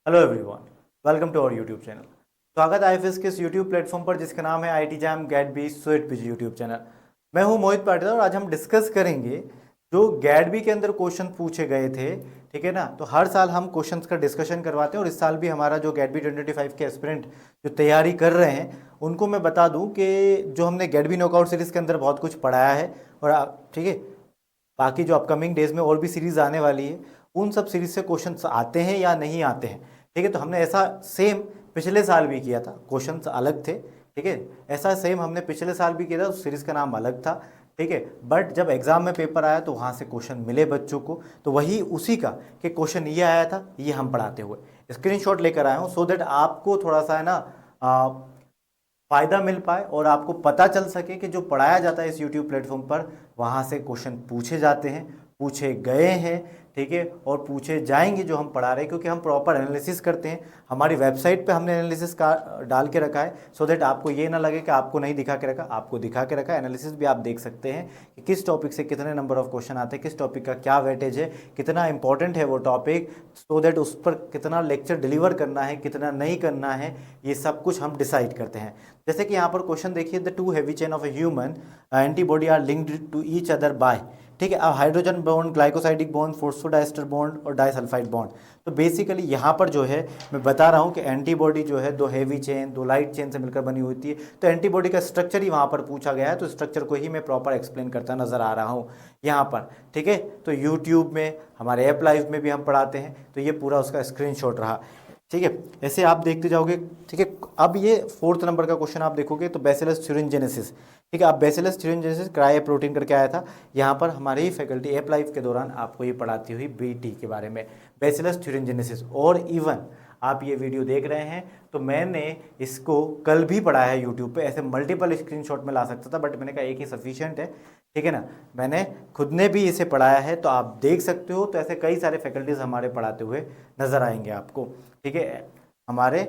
Hello everyone, welcome to our YouTube channel. स्वागत है IFS के इस यूट्यूब प्लेटफॉर्म पर जिसका नाम है आईटी जैम गेट बी स्वीट पीजी यूट्यूब चैनल। मैं हूं मोहित पाटिल और आज हम डिस्कस करेंगे जो गेट बी के अंदर क्वेश्चन पूछे गए थे। ठीक है ना, तो हर साल हम क्वेश्चंस का डिस्कशन करवाते हैं और इस साल भी हमारा जो गेट बी 2025 के एस्पिरेंट जो तैयारी कर रहे हैं उनको मैं बता दूं कि जो हमने गेट बी नॉकआउट सीरीज़ के अंदर बहुत कुछ पढ़ाया है और ठीक है, बाकी जो अपकमिंग डेज में और भी सीरीज आने वाली है उन सब सीरीज से क्वेश्चंस आते हैं या नहीं आते हैं। ठीक है, तो हमने ऐसा सेम पिछले साल भी किया था, क्वेश्चंस अलग थे। ठीक है, ऐसा सेम हमने पिछले साल भी किया था, उस सीरीज का नाम अलग था। ठीक है, बट जब एग्जाम में पेपर आया तो वहाँ से क्वेश्चन मिले बच्चों को, तो वही उसी का कि क्वेश्चन ये आया था, ये हम पढ़ाते हुए स्क्रीनशॉट लेकर आया हूँ सो दैट आपको थोड़ा सा है ना फ़ायदा मिल पाए और आपको पता चल सके कि जो पढ़ाया जाता है इस यूट्यूब प्लेटफॉर्म पर वहाँ से क्वेश्चन पूछे जाते हैं, पूछे गए हैं। ठीक है, और पूछे जाएंगे जो हम पढ़ा रहे हैं, क्योंकि हम प्रॉपर एनालिसिस करते हैं। हमारी वेबसाइट पे हमने एनालिसिस का डाल के रखा है सो दैट आपको ये ना लगे कि आपको नहीं दिखा के रखा, आपको दिखा के रखा है। एनालिसिस भी आप देख सकते हैं कि किस टॉपिक से कितने नंबर ऑफ क्वेश्चन आते हैं, किस टॉपिक का क्या वेटेज है, कितना इंपॉर्टेंट है वो टॉपिक, सो दैट उस पर कितना लेक्चर डिलीवर करना है, कितना नहीं करना है, ये सब कुछ हम डिसाइड करते हैं। जैसे कि यहाँ पर क्वेश्चन देखिए, the two heavy chain of a human antibody are linked to each other by. ठीक है, अब hydrogen bond, glycosidic bond, phosphodiester bond और डाइसल्फाइड बॉन्ड। तो बेसिकली यहाँ पर जो है मैं बता रहा हूँ कि एंटीबॉडी जो है दो हैवी चेन, दो लाइट चेन से मिलकर बनी होती है। तो एंटीबॉडी का स्ट्रक्चर ही वहाँ पर पूछा गया है, तो स्ट्रक्चर को ही मैं प्रॉपर एक्सप्लेन करता नजर आ रहा हूँ यहाँ पर। ठीक है, तो यूट्यूब में हमारे ऐप लाइव में भी हम पढ़ाते हैं, तो ये पूरा उसका स्क्रीनशॉट रहा। ठीक है, ऐसे आप देखते जाओगे। ठीक है, अब ये 4th नंबर का क्वेश्चन आप देखोगे तो बैसिलस थ्यूरिनजेनेसिस। ठीक है, अब बैसिलस थ्यूरिनजेनेसिस क्रायो प्रोटीन करके आया था। यहाँ पर हमारी ही फैकल्टी ऐप लाइफ के दौरान आपको ये पढ़ाती हुई बीटी के बारे में, बैसिलस थ्यूरिनजेनेसिस। और इवन आप ये वीडियो देख रहे हैं तो मैंने इसको कल भी पढ़ाया है यूट्यूब पे। ऐसे मल्टीपल स्क्रीनशॉट में ला सकता था बट मैंने कहा एक ही सफिशिएंट है। ठीक है ना, मैंने खुद ने भी इसे पढ़ाया है तो आप देख सकते हो। तो ऐसे कई सारे फैकल्टीज हमारे पढ़ाते हुए नजर आएंगे आपको। ठीक है, हमारे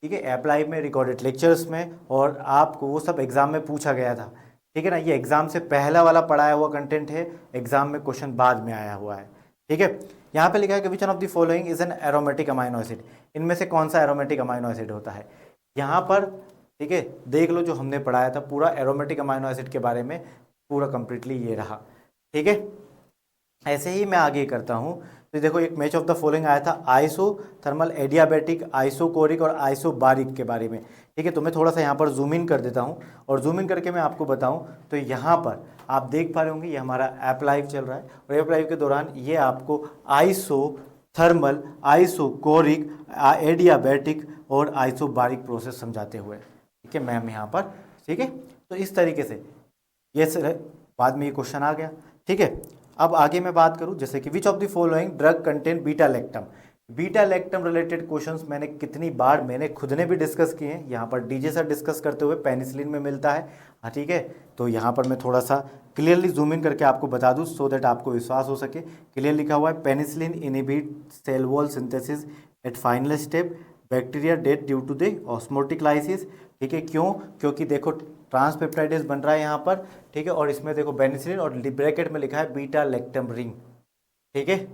ठीक है ऐप लाइव में, रिकॉर्डेड लेक्चर्स में, और आपको वो सब एग्जाम में पूछा गया था। ठीक है ना, ये एग्जाम से पहला वाला पढ़ाया हुआ कंटेंट है, एग्जाम में क्वेश्चन बाद में आया हुआ है। ठीक है, यहाँ पे लिखा है कि which one of the following is an aromatic amino acid. इनमें से कौन सा एरोमेटिक अमाइनो एसिड होता है यहाँ पर। ठीक है, देख लो जो हमने पढ़ाया था पूरा एरोमेटिक अमाइनो एसिड के बारे में, पूरा कंप्लीटली ये रहा। ठीक है, ऐसे ही मैं आगे करता हूँ। तो देखो एक मैच ऑफ द फॉलोइंग आया था, आइसो थर्मल एडियाबेटिक, आइसोकोरिक और आइसोबारिक के बारे में। ठीक है, तो मैं थोड़ा सा यहाँ पर जूम इन कर देता हूँ और जूम इन करके मैं आपको बताऊँ तो यहाँ पर आप देख पा रहे होंगे ये हमारा ऐप लाइव चल रहा है और ऐप लाइव के दौरान ये आपको आइसो थर्मल, आइसोकोरिक, एडियाबेटिक और आइसोबारिक प्रोसेस समझाते हुए। ठीक है मैम यहाँ पर। ठीक है, तो इस तरीके से ये बाद में ये क्वेश्चन आ गया। ठीक है, अब आगे मैं बात करूं जैसे कि विच of the following drug contain beta lactam. Beta lactam related questions मैंने कितनी बार मैंने खुद ने भी डिस्कस किए हैं। यहाँ पर डीजे सर डिस्कस करते हुए पेनिसिलिन में मिलता है। हाँ ठीक है, तो यहाँ पर मैं थोड़ा सा क्लियरली जूम इन करके आपको बता दूँ सो दैट आपको विश्वास हो सके। क्लियर लिखा हुआ है, penicillin inhibit cell wall synthesis at final step, bacteria death due to the osmotic lysis. ठीक है, क्यों? क्योंकि देखो ट्रांसपेप्टाइडेज बन रहा है यहाँ पर। ठीक है, और इसमें देखो बेनिसिलिन और ब्रैकेट में लिखा है बीटा लैक्टम रिंग। ठीक है,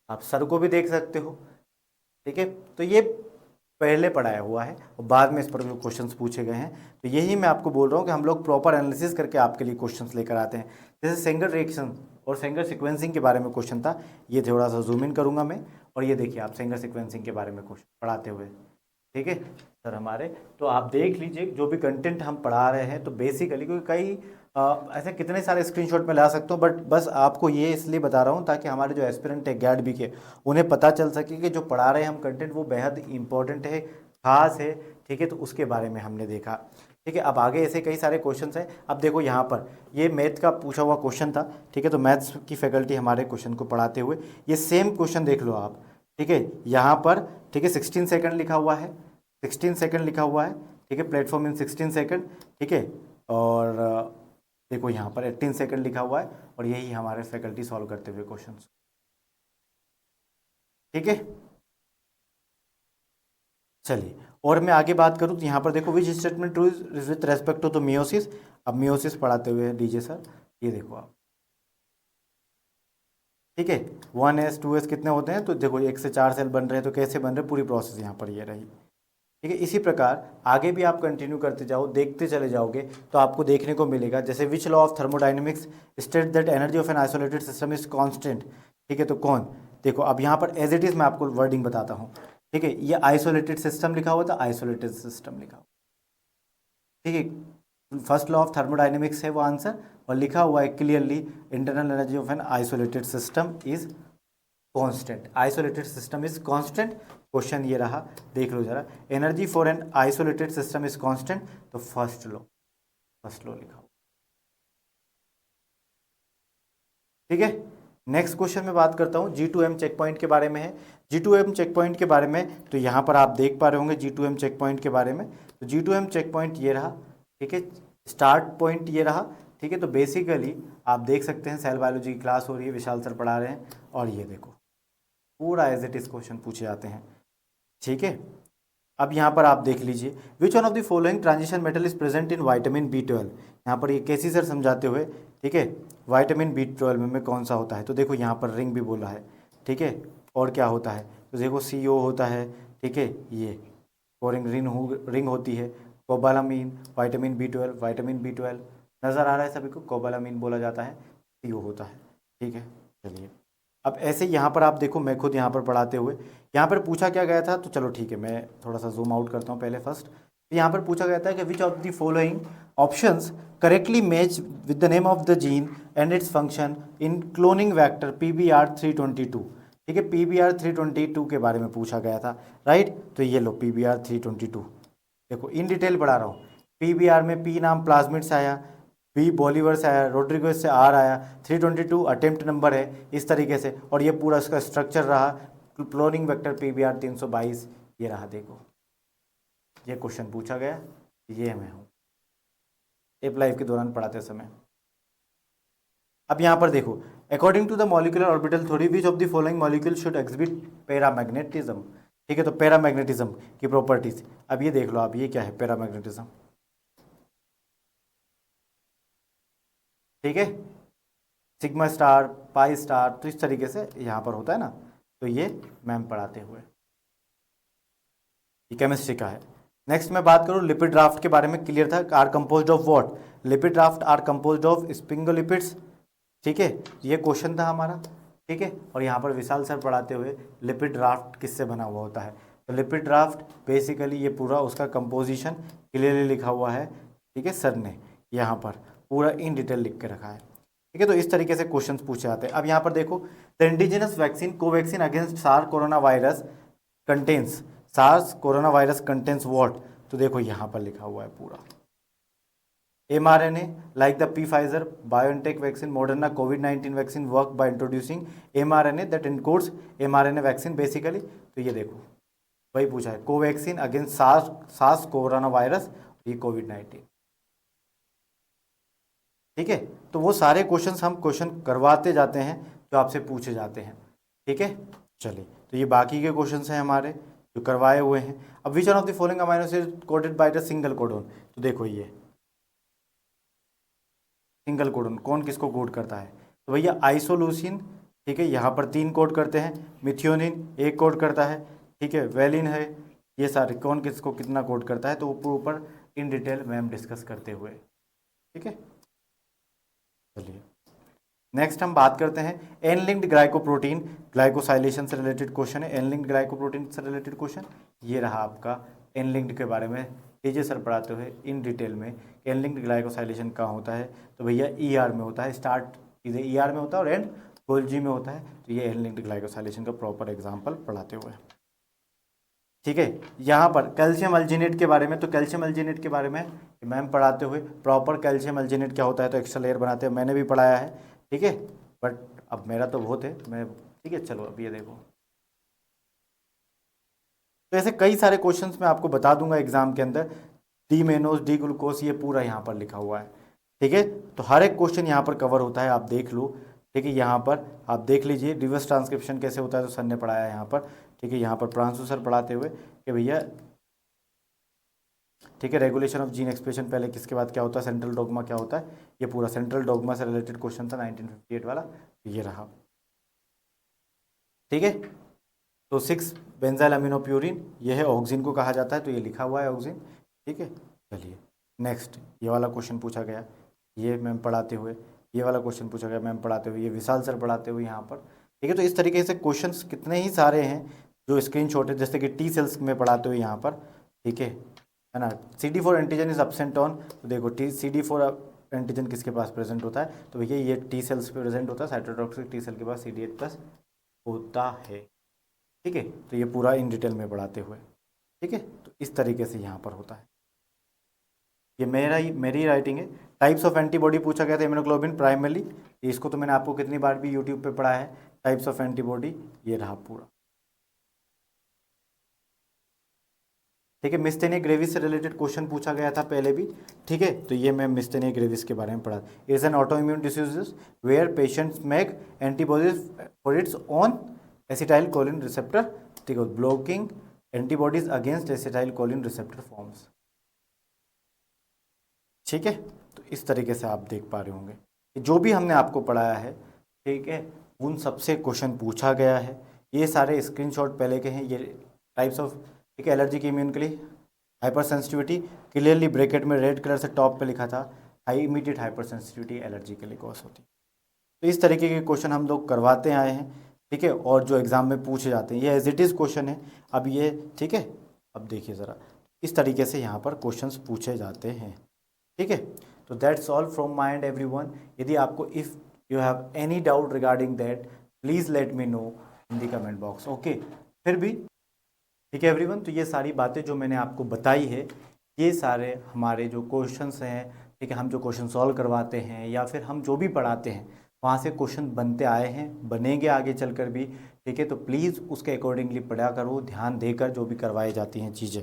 आप सर को भी देख सकते हो। ठीक है, तो ये पहले पढ़ाया हुआ है और बाद में इस पर जो क्वेश्चंस पूछे गए हैं, तो यही मैं आपको बोल रहा हूँ कि हम लोग प्रॉपर एनालिसिस करके आपके लिए क्वेश्चंस लेकर आते हैं। जैसे सेंगर रिएक्शन और सेंगर सीक्वेंसिंग के बारे में क्वेश्चन था, ये थोड़ा सा जूम इन करूँगा मैं और ये देखिए आप सेंगर सीक्वेंसिंग के बारे में क्वेश्चन पढ़ाते हुए। ठीक है सर हमारे, तो आप देख लीजिए जो भी कंटेंट हम पढ़ा रहे हैं। तो बेसिकली क्योंकि कई ऐसे कितने सारे स्क्रीनशॉट में ला सकता हूँ, बट बस आपको ये इसलिए बता रहा हूँ ताकि हमारे जो एस्पिरेंट है गैड बी के, उन्हें पता चल सके कि जो पढ़ा रहे हैं हम कंटेंट वो बेहद इंपॉर्टेंट है, खास है। ठीक है, तो उसके बारे में हमने देखा। ठीक है, अब आगे ऐसे कई सारे क्वेश्चंस हैं। अब देखो यहाँ पर ये मैथ का पूछा हुआ क्वेश्चन था। ठीक है, तो मैथ्स की फैकल्टी हमारे क्वेश्चन को पढ़ाते हुए ये सेम क्वेश्चन देख लो आप। ठीक है, यहाँ पर ठीक है 16 सेकंड लिखा हुआ है, 16 सेकंड लिखा हुआ है। ठीक है, प्लेटफॉर्म इन 16 सेकंड। ठीक है, और देखो यहाँ पर 18 सेकंड लिखा हुआ है और यही हमारे फैकल्टी सॉल्व करते हुए क्वेश्चन। ठीक है, चलिए और मैं आगे बात करूँ तो यहाँ पर देखो which statement true with respect to the meiosis. अब मियोसिस पढ़ाते हुए डीजे सर, ये देखो आप। ठीक है। 1s 2s कितने होते हैं, तो देखो 1 से 4 सेल बन रहे हैं, तो कैसे बन रहे हैं, पूरी प्रोसेस यहाँ पर ये रही। ठीक है, इसी प्रकार आगे भी आप कंटिन्यू करते जाओ, देखते चले जाओगे तो आपको देखने को मिलेगा। जैसे which law of thermodynamics state that energy of an isolated system is constant. ठीक है, तो कौन, देखो अब यहाँ पर एज इट इज मैं आपको वर्डिंग बताता हूँ। ठीक है, ये आइसोलेटेड सिस्टम लिखा हुआ था, आइसोलेटेड सिस्टम लिखा हुआ। ठीक है, फर्स्ट लॉ ऑफ थर्मोडाइनमिक्स है वो आंसर, और लिखा हुआ है clearly internal energy of an isolated system is constant. Isolated system is constant, question ये रहा, देख लो जरा। Energy for an isolated system is constant, तो फर्स्ट लॉ लिखा हुआ। ठीक है, नेक्स्ट क्वेश्चन में बात करता हूँ G2M चेक पॉइंट के बारे में है। G2M चेक पॉइंट के बारे में तो यहाँ पर आप देख पा रहे होंगे G2M चेक पॉइंट के बारे में। तो G2M चेक पॉइंट ये रहा। ठीक है, स्टार्ट पॉइंट ये रहा। ठीक है, तो बेसिकली आप देख सकते हैं सेल बायोलॉजी की क्लास हो रही है, विशाल सर पढ़ा रहे हैं, और ये देखो पूरा एज इट इज क्वेश्चन पूछे जाते हैं। ठीक है, अब यहाँ पर आप देख लीजिए, which one of the following transition metal is present in vitamin B12। यहाँ पर ये कैसी सर समझाते हुए, ठीक है, विटामिन B12 में कौन सा होता है, तो देखो यहाँ पर रिंग भी बोला है। ठीक है, और क्या होता है, तो देखो CO होता है। ठीक है, ये कोरिंग रिंग होती है। कोबालामीन, विटामिन B12 नज़र आ रहा है सभी को, कोबालामीन बोला जाता है, CO होता है। ठीक है, चलिए अब ऐसे यहाँ पर आप देखो, मैं खुद यहाँ पर पढ़ाते हुए, यहाँ पर पूछा क्या गया था, तो चलो ठीक है मैं थोड़ा सा जूम आउट करता हूँ पहले फर्स्ट। तो यहाँ पर पूछा गया था कि विच of the following options correctly match with the name of the gene and its function in cloning vector PBR322। ठीक है, PBR322 के बारे में पूछा गया था, राइट। तो ये लो PBR322, देखो इन डिटेल पढ़ा रहा हूँ। PBR में P नाम प्लाज्मिड से आया, B बॉलीवर से आया, रोड्रिगो से R आया, 322 अटेम्प्ट नंबर है इस तरीके से, और ये पूरा इसका स्ट्रक्चर रहा। क्लोनिंग वेक्टर PBR 322 ये रहा, देखो ये क्वेश्चन पूछा गया, ये मैं हूँ एप लाइव के दौरान पढ़ाते समय। अब यहाँ पर देखो, according to the molecular orbital theory which of the following molecule should exhibit paramagnetism. ठीक है, तो पैरामैग्नेटिज्म की प्रॉपर्टीज, अब ये देख लो आप, ये क्या है पैरामैग्नेटिज्म। ठीक है, सिग्मा स्टार, पाई स्टार, तो इस तरीके से यहाँ पर होता है ना, तो ये मैम पढ़ाते हुए, ये केमिस्ट्री का है। नेक्स्ट मैं बात करूँ लिपिड ड्राफ्ट के बारे में, क्लियर था, are composed of what, lipid raft are composed of sphingolipids. ठीक है, ये क्वेश्चन था हमारा। ठीक है, और यहाँ पर विशाल सर पढ़ाते हुए लिपिड ड्राफ्ट किससे बना हुआ होता है, तो लिपिड ड्राफ्ट बेसिकली ये पूरा उसका कंपोजिशन क्लियरली लिखा हुआ है। ठीक है, सर ने यहाँ पर पूरा इन डिटेल लिख के रखा है। ठीक है, तो इस तरीके से क्वेश्चंस पूछे जाते हैं। अब यहाँ पर देखो, the indigenous vaccine Covaxin against SARS corona virus contains, SARS corona virus contains what, तो देखो यहाँ पर लिखा हुआ है पूरा mRNA like the Pfizer BioNTech vaccine Moderna COVID-19 vaccine work by introducing mRNA that encodes mRNA vaccine basically। तो ये देखो वही पूछा है, Covaxin against SARS corona virus, ये कोविड-19। ठीक है, तो वो सारे क्वेश्चंस हम क्वेश्चन करवाते जाते हैं जो आपसे पूछे जाते हैं। ठीक है, चलिए तो ये बाकी के क्वेश्चंस हैं हमारे जो करवाए हुए हैं। अब which one of the following amino acid coded by the single codon, तो देखो ये सिंगल कोडोन कौन किसको कोड करता है, तो भैया आइसोलूसिन। ठीक है, यहाँ पर 3 कोड करते हैं, मिथियोनिन 1 कोड करता है। ठीक है, वेलिन है, ये सारे कौन किसको कितना कोड करता है, तो ऊपर इन डिटेल में हम डिस्कस करते हुए। ठीक है, चलिए नेक्स्ट हम बात करते हैं एन लिंक्ड ग्लाइकोप्रोटीन ग्लाइकोसाइलेशन से रिलेटेड क्वेश्चन है। एन लिंक्ड ग्लाइकोप्रोटीन से रिलेटेड क्वेश्चन ये रहा आपका, एन लिंक्ड के बारे में तेजे सर पढ़ाते हुए इन डिटेल में। एन लिंक्ड ग्लाइकोसाइलेशन कहाँ होता है, तो भैया ER में होता है, स्टार्ट सीधे ER में होता है और एंड गोल्जी में होता है। तो ये एन लिंक्ड ग्लाइकोसाइलेशन का प्रॉपर एग्जाम्पल पढ़ाते हुए। ठीक है, यहाँ पर कैल्शियम अल्जीनेट के बारे में, तो कैल्शियम अल्जीनेट के बारे में मैम पढ़ाते हुए प्रॉपर कैल्शियम अल्जीनेट क्या होता है, तो एक्स्ट्रा लेयर बनाते हैं, मैंने भी पढ़ाया है। ठीक है, बट अब मेरा तो बहुत है मैं, ठीक है चलो अब ये देखो, तो ऐसे कई सारे क्वेश्चंस मैं आपको बता दूंगा एग्जाम के अंदर। डी मेनोज, डी ग्लूकोज, ये पूरा यहाँ पर लिखा हुआ है। ठीक है, तो हर एक क्वेश्चन यहाँ पर कवर होता है, आप देख लो। ठीक है, यहाँ पर आप देख लीजिए रिवर्स ट्रांसक्रिप्शन कैसे होता है, तो सर ने पढ़ाया है यहाँ पर। ठीक है, यहाँ पर प्रांशु सर पढ़ाते हुए कि भैया, ठीक है, रेगुलेशन ऑफ जीन एक्सप्रेशन पहले किसके बाद क्या होता है, सेंट्रल डोगमा क्या होता है, ये पूरा सेंट्रल डोगमा से रिलेटेड क्वेश्चन था 1958 वाला, ये रहा। ठीक है। तो 6 बेंजाइल अमीनोप्यूरिन ये है, ऑक्सिन को कहा जाता है, तो ये लिखा हुआ है ऑक्सिन। ठीक है, चलिए नेक्स्ट ये वाला क्वेश्चन पूछा गया, ये मैम पढ़ाते हुए, ये वाला क्वेश्चन पूछा गया मैम पढ़ाते हुए, ये विशाल सर पढ़ाते हुए यहाँ पर। ठीक है, तो इस तरीके से क्वेश्चंस कितने ही सारे हैं जो स्क्रीनशॉट है, जैसे कि टी सेल्स में पढ़ाते हुए यहाँ पर। ठीक है ना, CD4 antigen is absent on, तो देखो CD4 एंटीजन किसके पास प्रेजेंट होता है, तो भैया ये टी सेल्स पे प्रेजेंट होता है, साइटोटॉक्सिक टी सेल के पास CD8+ होता है। ठीक है, तो ये पूरा इन डिटेल में पढ़ाते हुए। ठीक है, तो इस तरीके से यहाँ पर होता है। ये मेरी राइटिंग है। टाइप्स ऑफ एंटीबॉडी पूछा गया था इम्यूनोग्लोबिन प्राइमरली, इसको तो मैंने आपको कितनी बार भी यूट्यूब पे पढ़ा है। टाइप्स ऑफ एंटीबॉडी ये रहा पूरा। ठीक है, मिस्थेनिया ग्रेविस से रिलेटेड क्वेश्चन पूछा गया था पहले भी। ठीक है, तो ये मैं मिस्थेनिया ग्रेविस के बारे में पढ़ा। Is an autoimmune disease where patients make antibodies for its own acetylcholine receptor. ठीक है, blocking antibodies against acetylcholine receptor forms. ठीक है, तो इस तरीके से आप देख पा रहे होंगे कि जो भी हमने आपको पढ़ाया है, ठीक है, उन सबसे क्वेश्चन पूछा गया है। ये सारे स्क्रीनशॉट पहले के हैं। ये टाइप्स ऑफ, ठीक है, एलर्जी की इम्यून के लिए हाइपर सेंसिटिविटी, क्लियरली ब्रैकेट में रेड कलर से टॉप पे लिखा था, high immediate hyper sensitivity allergy के लिए कॉज होती है। तो इस तरीके के क्वेश्चन हम लोग करवाते आए हैं। ठीक है, और जो एग्जाम में पूछे जाते हैं ये एज इट इज़ क्वेश्चन है। अब ये, ठीक है, अब देखिए ज़रा, इस तरीके से यहाँ पर क्वेश्चंस पूछे जाते हैं। ठीक है, तो that's all from my end everyone. यदि आपको if you have any doubt regarding that, please let me know in the comment box. Okay, फिर भी ठीक है एवरीवन, तो ये सारी बातें जो मैंने आपको बताई है, ये सारे हमारे जो क्वेश्चंस हैं, ठीक है, हम जो क्वेश्चन सॉल्व करवाते हैं या फिर हम जो भी पढ़ाते हैं वहाँ से क्वेश्चन बनते आए हैं, बनेंगे आगे चलकर भी। ठीक है, तो प्लीज़ उसके अकॉर्डिंगली पढ़ा करो, ध्यान देकर जो भी करवाई जाती हैं चीज़ें।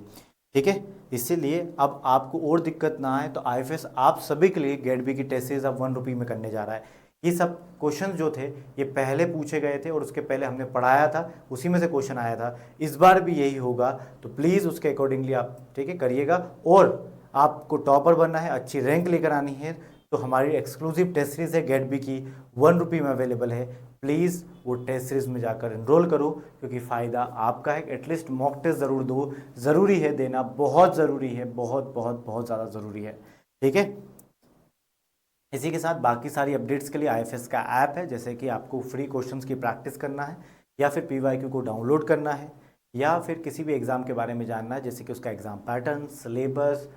ठीक है, इसीलिए अब आपको और दिक्कत ना आए, तो IFS आप सभी के लिए गेट बी की टेस्ट सीरीज अब 1 रुपये में करने जा रहा है। ये सब क्वेश्चन जो थे ये पहले पूछे गए थे और उसके पहले हमने पढ़ाया था, उसी में से क्वेश्चन आया था। इस बार भी यही होगा, तो प्लीज़ उसके अकॉर्डिंगली आप, ठीक है, करिएगा। और आपको टॉपर बनना है, अच्छी रैंक लेकर आनी है, तो हमारी एक्सक्लूसिव टेस्ट सीरीज है गेट बी की, 1 रुपये में अवेलेबल है। प्लीज़ वो टेस्ट सीरीज में जाकर इनरोल करो, क्योंकि फ़ायदा आपका है। एटलीस्ट मॉक टेस्ट ज़रूर दो, ज़रूरी है देना, बहुत ज़रूरी है, बहुत बहुत बहुत ज़्यादा ज़रूरी है। ठीक है, इसी के साथ बाकी सारी अपडेट्स के लिए IFS का ऐप है, जैसे कि आपको फ्री क्वेश्चंस की प्रैक्टिस करना है या फिर PYQ को डाउनलोड करना है या फिर किसी भी एग्ज़ाम के बारे में जानना है, जैसे कि उसका एग्ज़ाम पैटर्न, सिलेबस,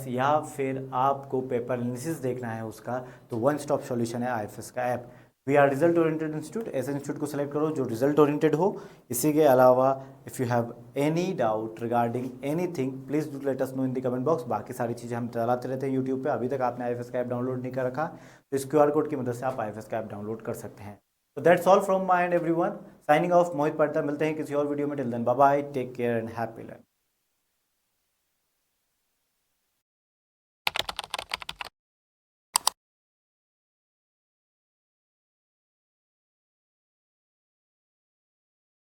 या फिर आपको पेपर एनालिसिस देखना है उसका, तो वन स्टॉप सॉल्यूशन है IFS का app. We are result oriented institute, ऐसे इंस्टीट्यूट को सेलेक्ट करो जो रिजल्ट ओरिएंटेड हो। इसी के अलावा if you have any doubt regarding anything, please do let us know in the comment box. बाकी सारी चीज़ें हम चलाते रहते हैं यूट्यूब पे। अभी तक आपने IFS का ऐप डाउनलोड नहीं कर रखा, तो इस QR कोड की मदद से आप IFS का ऐप डाउनलोड कर सकते हैं। तो that's all from my end everyone, signing off, Mohit Patil. मिलते हैं किसी और वीडियो में, till then bye bye, take care and happy learning.